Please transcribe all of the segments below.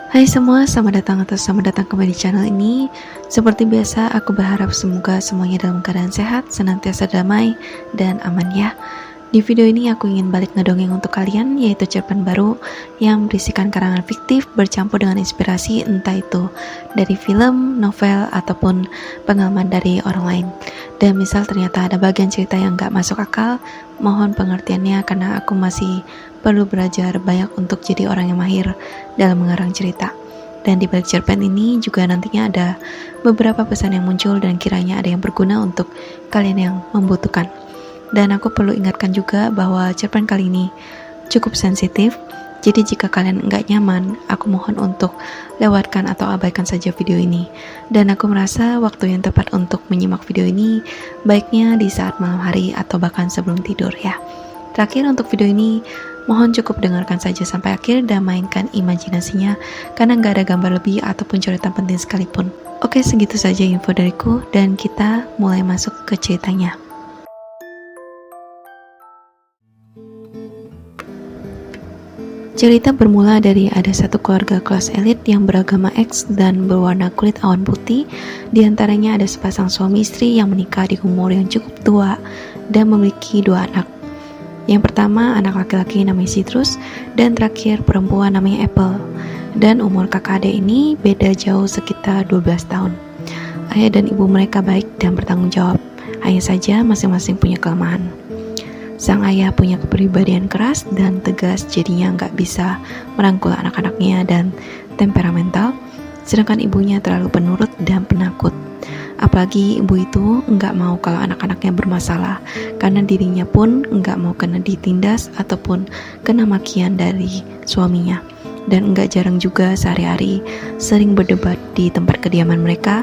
Hai semua, selamat datang kembali di channel ini. Seperti biasa, aku berharap semoga semuanya dalam keadaan sehat, senantiasa damai, dan aman ya. Di video ini aku ingin balik ngedongeng untuk kalian, yaitu cerpen baru yang berisikan karangan fiktif bercampur dengan inspirasi entah itu dari film, novel, ataupun pengalaman dari orang lain. Dan misal ternyata ada bagian cerita yang gak masuk akal, mohon pengertiannya karena aku masih perlu belajar banyak untuk jadi orang yang mahir dalam mengarang cerita. Dan di balik cerpen ini juga nantinya ada beberapa pesan yang muncul dan kiranya ada yang berguna untuk kalian yang membutuhkan. Dan aku perlu ingatkan juga bahwa cerpen kali ini cukup sensitif, jadi jika kalian nggak nyaman, aku mohon untuk lewatkan atau abaikan saja video ini. Dan aku merasa waktu yang tepat untuk menyimak video ini baiknya di saat malam hari atau bahkan sebelum tidur ya. Terakhir untuk video ini, mohon cukup dengarkan saja sampai akhir dan mainkan imajinasinya karena nggak ada gambar lebih ataupun coretan penting sekalipun. Oke, segitu saja info dariku dan kita mulai masuk ke ceritanya. Cerita bermula dari ada satu keluarga kelas elit yang beragama X dan berwarna kulit awan putih. Di antaranya ada sepasang suami istri yang menikah di umur yang cukup tua dan memiliki dua anak. Yang pertama anak laki-laki namanya Citrus dan terakhir perempuan namanya Apple. Dan umur kakak adik ini beda jauh sekitar 12 tahun. Ayah dan ibu mereka baik dan bertanggung jawab. Hanya saja masing-masing punya kelemahan. Sang ayah punya kepribadian keras dan tegas, jadinya nggak bisa merangkul anak-anaknya dan temperamental, sedangkan ibunya terlalu penurut dan penakut. Apalagi ibu itu nggak mau kalau anak-anaknya bermasalah, karena dirinya pun nggak mau kena ditindas ataupun kena makian dari suaminya. Dan nggak jarang juga sehari-hari sering berdebat di tempat kediaman mereka,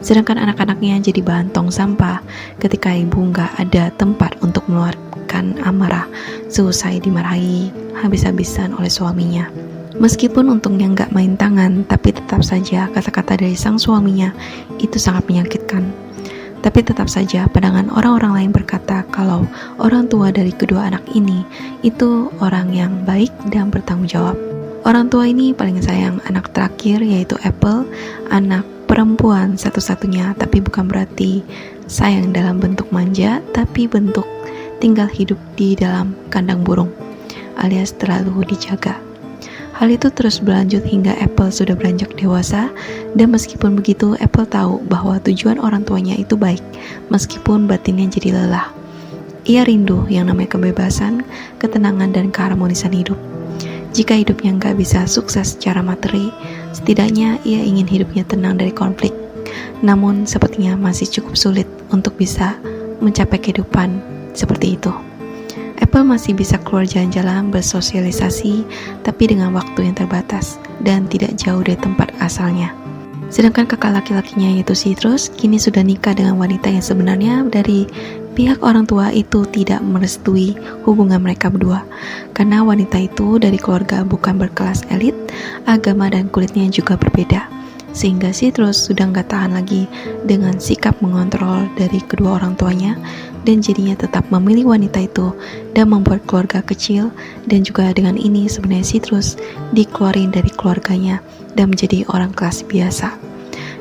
sedangkan anak-anaknya jadi bahan tong sampah ketika ibu nggak ada tempat untuk meluarkan amarah seusai dimarahi habis-habisan oleh suaminya. Meskipun untungnya nggak main tangan, tapi tetap saja kata-kata dari sang suaminya itu sangat menyakitkan. Tapi tetap saja pandangan orang-orang lain berkata kalau orang tua dari kedua anak ini itu orang yang baik dan bertanggung jawab. Orang tua ini paling sayang anak terakhir yaitu Apple, anak perempuan satu-satunya, tapi bukan berarti sayang dalam bentuk manja, tapi bentuk tinggal hidup di dalam kandang burung, alias terlalu dijaga. Hal itu terus berlanjut hingga Apple sudah beranjak dewasa, dan meskipun begitu Apple tahu bahwa tujuan orang tuanya itu baik, meskipun batinnya jadi lelah. Ia rindu yang namanya kebebasan, ketenangan, dan keharmonisan hidup. Jika hidupnya nggak bisa sukses secara materi, setidaknya ia ingin hidupnya tenang dari konflik. Namun sepertinya masih cukup sulit untuk bisa mencapai kehidupan seperti itu. Apple masih bisa keluar jalan-jalan, bersosialisasi, tapi dengan waktu yang terbatas dan tidak jauh dari tempat asalnya. Sedangkan kakak laki-lakinya yaitu Citrus kini sudah nikah dengan wanita yang sebenarnya dari pihak orang tua itu tidak merestui hubungan mereka berdua, karena wanita itu dari keluarga bukan berkelas elit, agama dan kulitnya juga berbeda. Sehingga Citrus sudah nggak tahan lagi dengan sikap mengontrol dari kedua orang tuanya dan jadinya tetap memilih wanita itu dan membuat keluarga kecil, dan juga dengan ini sebenarnya Citrus dikeluarin dari keluarganya dan menjadi orang kelas biasa.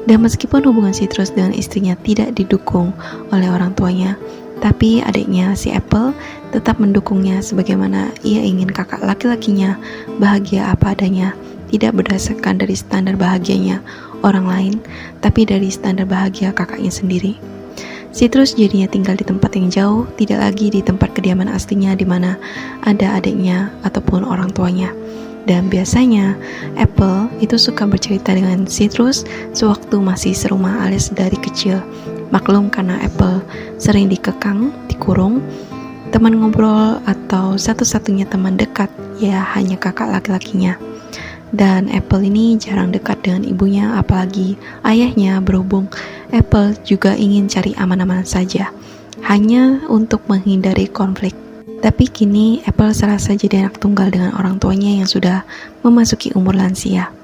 Dan meskipun hubungan Citrus dengan istrinya tidak didukung oleh orang tuanya, tapi adiknya si Apple tetap mendukungnya sebagaimana ia ingin kakak laki-lakinya bahagia apa adanya, tidak berdasarkan dari standar bahagianya orang lain, tapi dari standar bahagia kakaknya sendiri. Citrus jadinya tinggal di tempat yang jauh, tidak lagi di tempat kediaman aslinya di mana ada adiknya ataupun orang tuanya. Dan biasanya Apple itu suka bercerita dengan Citrus sewaktu masih serumah alias dari kecil. Maklum karena Apple sering dikekang, dikurung, teman ngobrol atau satu-satunya teman dekat ya hanya kakak laki-lakinya. Dan Apple ini jarang dekat dengan ibunya, apalagi ayahnya, berhubung Apple juga ingin cari aman-aman saja, hanya untuk menghindari konflik. Tapi kini Apple serasa jadi anak tunggal dengan orang tuanya yang sudah memasuki umur lansia.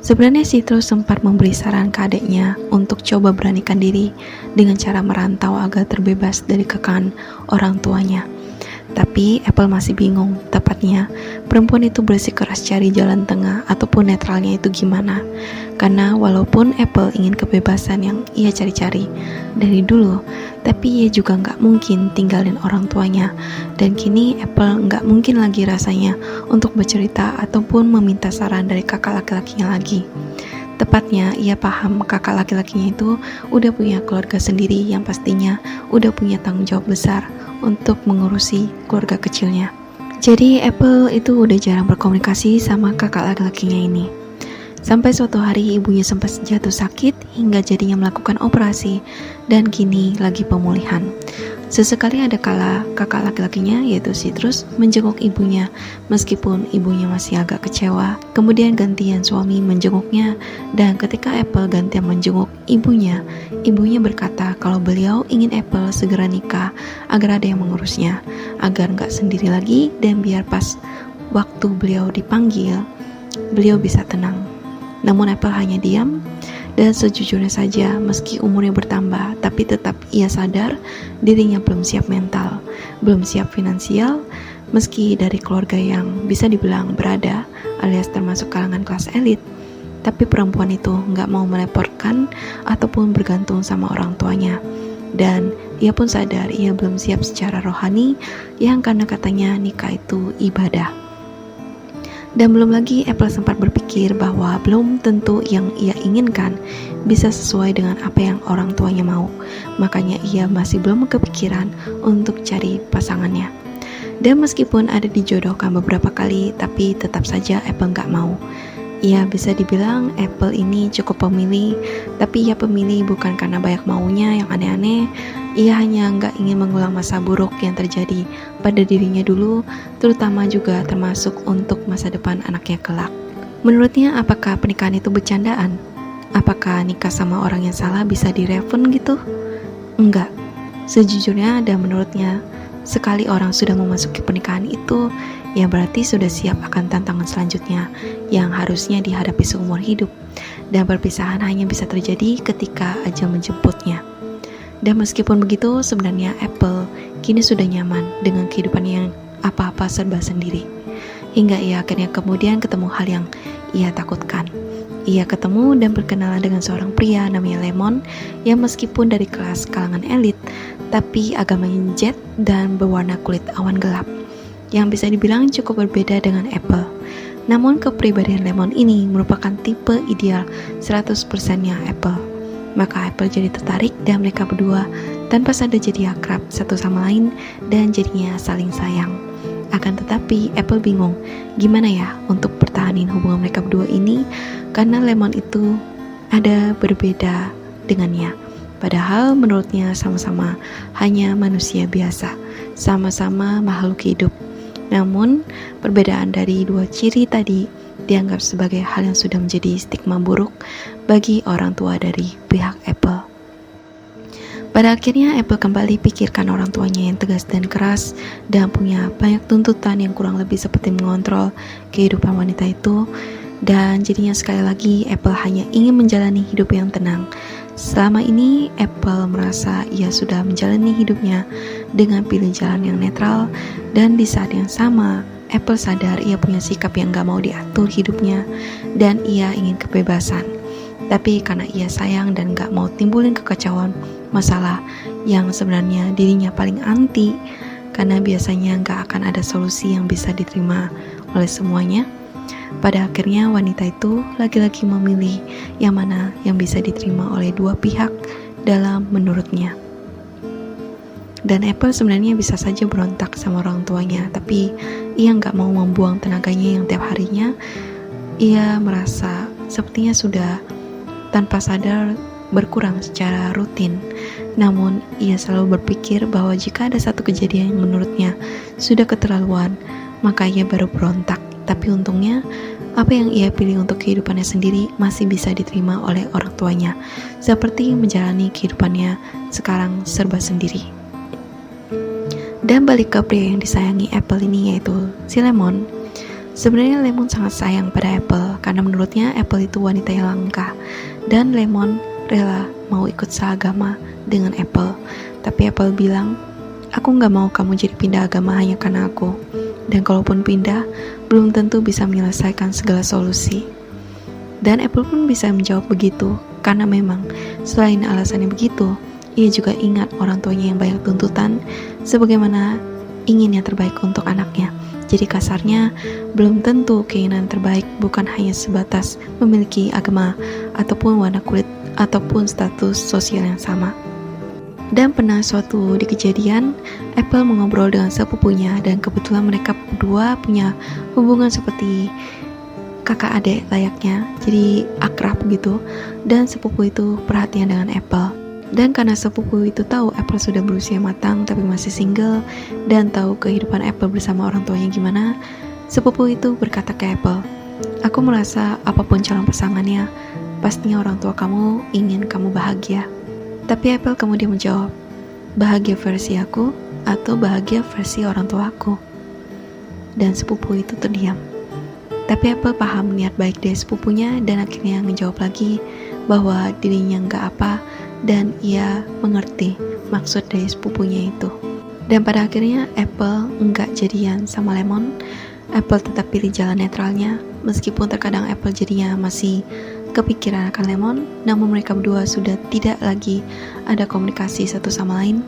Sebenarnya Citrus sempat memberi saran ke adiknya untuk coba beranikan diri dengan cara merantau agar terbebas dari kekangan orang tuanya. Tapi Apple masih bingung, tepatnya perempuan itu bersikeras cari jalan tengah ataupun netralnya itu gimana. Karena walaupun Apple ingin kebebasan yang ia cari-cari dari dulu, tapi ia juga nggak mungkin tinggalin orang tuanya. Dan kini Apple nggak mungkin lagi rasanya untuk bercerita ataupun meminta saran dari kakak laki-lakinya lagi. Tepatnya, ia paham kakak laki-lakinya itu udah punya keluarga sendiri yang pastinya udah punya tanggung jawab besar untuk mengurusi keluarga kecilnya. Jadi Apple itu udah jarang berkomunikasi sama kakak laki-lakinya ini. Sampai suatu hari ibunya sempat jatuh sakit hingga jadinya melakukan operasi dan kini lagi pemulihan. Sesekali ada kala kakak laki-lakinya yaitu Citrus menjenguk ibunya meskipun ibunya masih agak kecewa. Kemudian gantian suami menjenguknya dan ketika Apple gantian menjenguk ibunya berkata kalau beliau ingin Apple segera nikah agar ada yang mengurusnya, agar nggak sendiri lagi dan biar pas waktu beliau dipanggil, beliau bisa tenang. Namun Apple hanya diam. Dan sejujurnya saja, meski umurnya bertambah, tapi tetap ia sadar dirinya belum siap mental, belum siap finansial, meski dari keluarga yang bisa dibilang berada, alias termasuk kalangan kelas elit. Tapi perempuan itu nggak mau meleporkan ataupun bergantung sama orang tuanya. Dan ia pun sadar ia belum siap secara rohani, yang karena katanya nikah itu ibadah. Dan belum lagi Apple sempat berpikir bahwa belum tentu yang ia inginkan bisa sesuai dengan apa yang orang tuanya mau. Makanya ia masih belum kepikiran untuk cari pasangannya. Dan meskipun ada dijodohkan beberapa kali, tapi tetap saja Apple nggak mau. Ia bisa dibilang Apple ini cukup pemilih, tapi ia pemilih bukan karena banyak maunya yang aneh-aneh. Ia hanya nggak ingin mengulang masa buruk yang terjadi pada dirinya dulu, terutama juga termasuk untuk masa depan anaknya kelak. Menurutnya, apakah pernikahan itu bercandaan? Apakah nikah sama orang yang salah bisa direfund gitu? Enggak. Sejujurnya dan menurutnya, sekali orang sudah memasuki pernikahan itu, ya berarti sudah siap akan tantangan selanjutnya yang harusnya dihadapi seumur hidup. Dan perpisahan hanya bisa terjadi ketika ajal menjemputnya. Dan meskipun begitu, sebenarnya Apple kini sudah nyaman dengan kehidupan yang apa-apa serba sendiri. Hingga ia akhirnya kemudian ketemu hal yang ia takutkan. Ia ketemu dan berkenalan dengan seorang pria namanya Lemon yang meskipun dari kelas kalangan elit, tapi agamanya jet dan berwarna kulit awan gelap, yang bisa dibilang cukup berbeda dengan Apple. Namun kepribadian Lemon ini merupakan tipe ideal 100%-nya Apple. Maka Apple jadi tertarik dan mereka berdua tanpa sadar jadi akrab satu sama lain dan jadinya saling sayang. Akan tetapi Apple bingung gimana ya untuk pertahanin hubungan mereka berdua ini karena Lemon itu ada berbeda dengannya. Padahal menurutnya sama-sama hanya manusia biasa, sama-sama makhluk hidup. Namun perbedaan dari dua ciri tadi dianggap sebagai hal yang sudah menjadi stigma buruk bagi orang tua dari pihak Apple. Pada akhirnya Apple kembali pikirkan orang tuanya yang tegas dan keras dan punya banyak tuntutan yang kurang lebih seperti mengontrol kehidupan wanita itu. Dan jadinya sekali lagi Apple hanya ingin menjalani hidup yang tenang. Selama ini Apple merasa ia sudah menjalani hidupnya dengan pilih jalan yang netral, dan di saat yang sama Apple sadar ia punya sikap yang gak mau diatur hidupnya dan ia ingin kebebasan. Tapi karena ia sayang dan gak mau timbulin kekacauan masalah yang sebenarnya dirinya paling anti, karena biasanya gak akan ada solusi yang bisa diterima oleh semuanya, pada akhirnya wanita itu lagi-lagi memilih yang mana yang bisa diterima oleh dua pihak dalam menurutnya. Dan Apple sebenarnya bisa saja berontak sama orang tuanya, tapi ia nggak mau membuang tenaganya yang tiap harinya. Ia merasa sepertinya sudah tanpa sadar berkurang secara rutin. Namun ia selalu berpikir bahwa jika ada satu kejadian yang menurutnya sudah keterlaluan, maka ia baru berontak. Tapi untungnya apa yang ia pilih untuk kehidupannya sendiri masih bisa diterima oleh orang tuanya, seperti menjalani kehidupannya sekarang serba sendiri. Dan balik ke pria yang disayangi Apple ini, yaitu si Lemon. Sebenarnya Lemon sangat sayang pada Apple karena menurutnya Apple itu wanita yang langka, dan Lemon rela mau ikut seagama dengan Apple. Tapi Apple bilang, Aku nggak mau kamu jadi pindah agama hanya karena aku. Dan kalaupun pindah, belum tentu bisa menyelesaikan segala solusi. Dan Apple pun bisa menjawab begitu, karena memang selain alasannya begitu, ia juga ingat orang tuanya yang banyak tuntutan, sebagaimana ingin yang terbaik untuk anaknya. Jadi kasarnya, belum tentu keinginan terbaik bukan hanya sebatas memiliki agama, ataupun warna kulit, ataupun status sosial yang sama. Dan pernah suatu di kejadian, Apple mengobrol dengan sepupunya, dan kebetulan mereka berdua punya hubungan seperti kakak adik layaknya, jadi akrab gitu. Dan sepupu itu perhatian dengan Apple. Dan karena sepupu itu tahu Apple sudah berusia matang tapi masih single, dan tahu kehidupan Apple bersama orang tuanya gimana, sepupu itu berkata ke Apple, "Aku merasa apapun calon pasangannya, pastinya orang tua kamu ingin kamu bahagia." Tapi Apple kemudian menjawab, "Bahagia versi aku atau bahagia versi orang tua aku?" Dan sepupu itu terdiam. Tapi Apple paham niat baik dari sepupunya, dan akhirnya menjawab lagi bahwa dirinya nggak apa, dan ia mengerti maksud dari sepupunya itu. Dan pada akhirnya Apple nggak jadian sama Lemon. Apple tetap pilih jalan netralnya, meskipun terkadang Apple jadinya masih kepikiran akan Lemon, namun mereka berdua sudah tidak lagi ada komunikasi satu sama lain,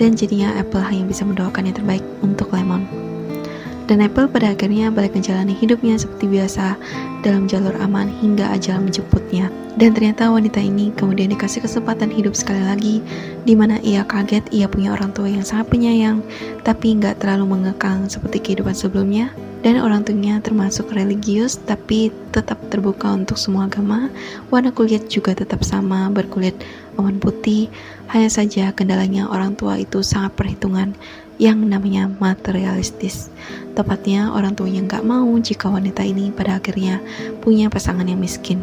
dan jadinya Apple hanya bisa mendoakan yang terbaik untuk Lemon. Dan Apple pada akhirnya balik menjalani hidupnya seperti biasa dalam jalur aman hingga ajal menjemputnya. Dan ternyata wanita ini kemudian dikasih kesempatan hidup sekali lagi, di mana ia kaget ia punya orang tua yang sangat penyayang, tapi nggak terlalu mengekang seperti kehidupan sebelumnya. Dan orang tuanya termasuk religius, tapi tetap terbuka untuk semua agama. Warna kulit juga tetap sama, berkulit awan putih. Hanya saja kendalanya orang tua itu sangat perhitungan, yang namanya materialistis. Tepatnya orang tuanya nggak mau jika wanita ini pada akhirnya punya pasangan yang miskin.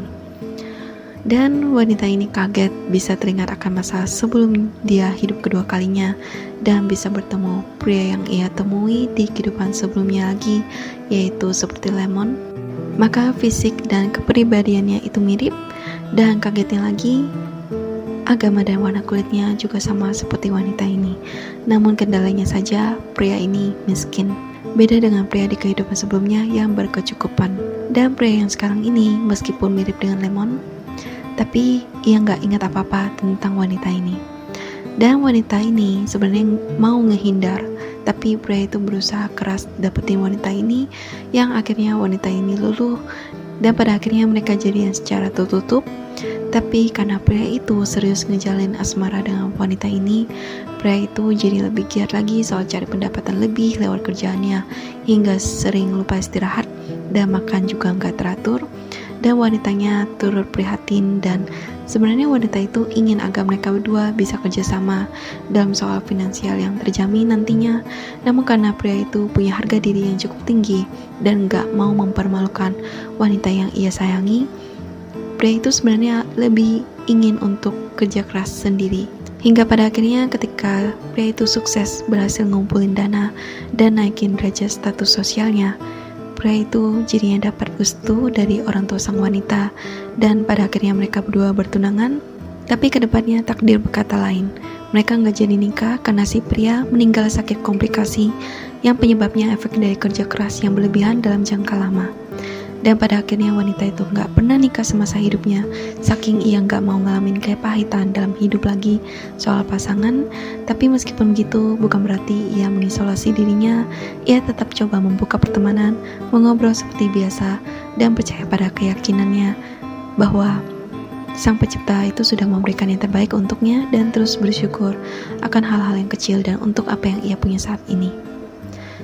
Dan wanita ini kaget bisa teringat akan masa sebelum dia hidup kedua kalinya, dan bisa bertemu pria yang ia temui di kehidupan sebelumnya lagi, yaitu seperti Lemon. Maka fisik dan kepribadiannya itu mirip, dan kagetnya lagi, agama dan warna kulitnya juga sama seperti wanita ini. Namun kendalanya saja, pria ini miskin. Beda dengan pria di kehidupan sebelumnya yang berkecukupan. Dan pria yang sekarang ini, meskipun mirip dengan Lemon, tapi ia nggak ingat apa-apa tentang wanita ini. Dan wanita ini sebenarnya mau ngehindar, tapi pria itu berusaha keras dapetin wanita ini, yang akhirnya wanita ini luluh, dan pada akhirnya mereka jadian secara tertutup. Tapi karena pria itu serius ngejalin asmara dengan wanita ini, pria itu jadi lebih giat lagi soal cari pendapatan lebih lewat kerjaannya, hingga sering lupa istirahat dan makan juga nggak teratur. Dan wanitanya turut prihatin, dan sebenarnya wanita itu ingin agar mereka berdua bisa kerjasama dalam soal finansial yang terjamin nantinya. Namun karena pria itu punya harga diri yang cukup tinggi dan gak mau mempermalukan wanita yang ia sayangi, pria itu sebenarnya lebih ingin untuk kerja keras sendiri. Hingga pada akhirnya ketika pria itu sukses berhasil ngumpulin dana dan naikin derajat status sosialnya, pria itu jadinya dapat restu dari orang tua sang wanita, dan pada akhirnya mereka berdua bertunangan. Tapi kedepannya takdir berkata lain. Mereka nggak jadi nikah karena si pria meninggal sakit komplikasi yang penyebabnya efek dari kerja keras yang berlebihan dalam jangka lama. Dan pada akhirnya wanita itu nggak pernah nikah semasa hidupnya, saking ia nggak mau ngalamin kepahitan dalam hidup lagi soal pasangan. Tapi meskipun begitu, bukan berarti ia mengisolasi dirinya. Ia tetap coba membuka pertemanan, mengobrol seperti biasa, dan percaya pada keyakinannya bahwa Sang Pencipta itu sudah memberikan yang terbaik untuknya, dan terus bersyukur akan hal-hal yang kecil dan untuk apa yang ia punya saat ini.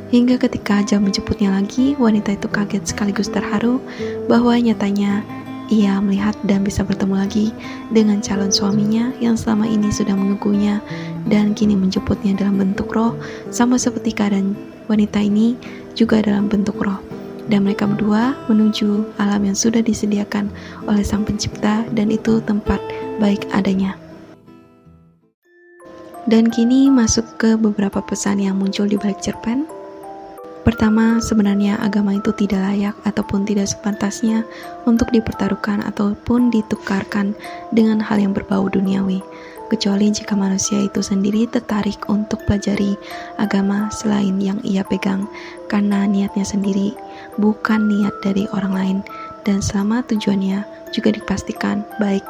Hingga ketika ajal menjemputnya lagi, wanita itu kaget sekaligus terharu bahwa nyatanya ia melihat dan bisa bertemu lagi dengan calon suaminya yang selama ini sudah menunggunya dan kini menjemputnya dalam bentuk roh, sama seperti keadaan wanita ini juga dalam bentuk roh. Dan mereka berdua menuju alam yang sudah disediakan oleh Sang Pencipta, dan itu tempat baik adanya. Dan kini masuk ke beberapa pesan yang muncul di balik cerpen. Pertama, sebenarnya agama itu tidak layak ataupun tidak sepantasnya untuk dipertaruhkan ataupun ditukarkan dengan hal yang berbau duniawi. kecuali jika manusia itu sendiri tertarik untuk pelajari agama selain yang ia pegang, karena niatnya sendiri, bukan niat dari orang lain, dan selama tujuannya juga dipastikan baik.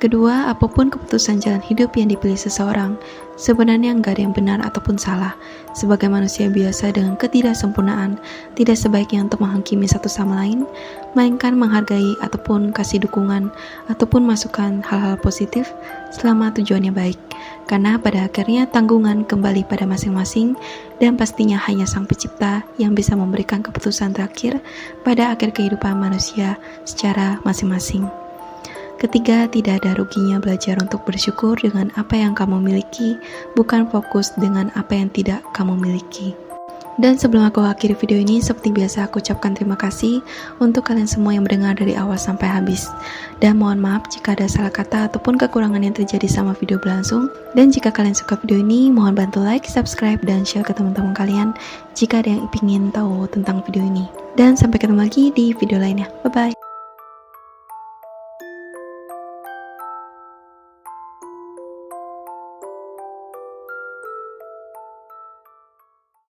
Kedua, apapun keputusan jalan hidup yang dipilih seseorang, sebenarnya nggak ada yang benar ataupun salah. Sebagai manusia biasa dengan ketidaksempurnaan, tidak sebaiknya untuk menghakimi satu sama lain, melainkan menghargai ataupun kasih dukungan ataupun masukan hal-hal positif selama tujuannya baik. Karena pada akhirnya tanggungan kembali pada masing-masing dan pastinya hanya Sang Pencipta yang bisa memberikan keputusan terakhir pada akhir kehidupan manusia secara masing-masing. Ketiga, tidak ada ruginya belajar untuk bersyukur dengan apa yang kamu miliki, bukan fokus dengan apa yang tidak kamu miliki. Dan sebelum aku akhiri video ini, seperti biasa aku ucapkan terima kasih untuk kalian semua yang mendengar dari awal sampai habis. Dan mohon maaf jika ada salah kata ataupun kekurangan yang terjadi sama video berlangsung. Dan jika kalian suka video ini, mohon bantu like, subscribe, dan share ke teman-teman kalian jika ada yang ingin tahu tentang video ini. Dan sampai ketemu lagi di video lainnya. Bye-bye.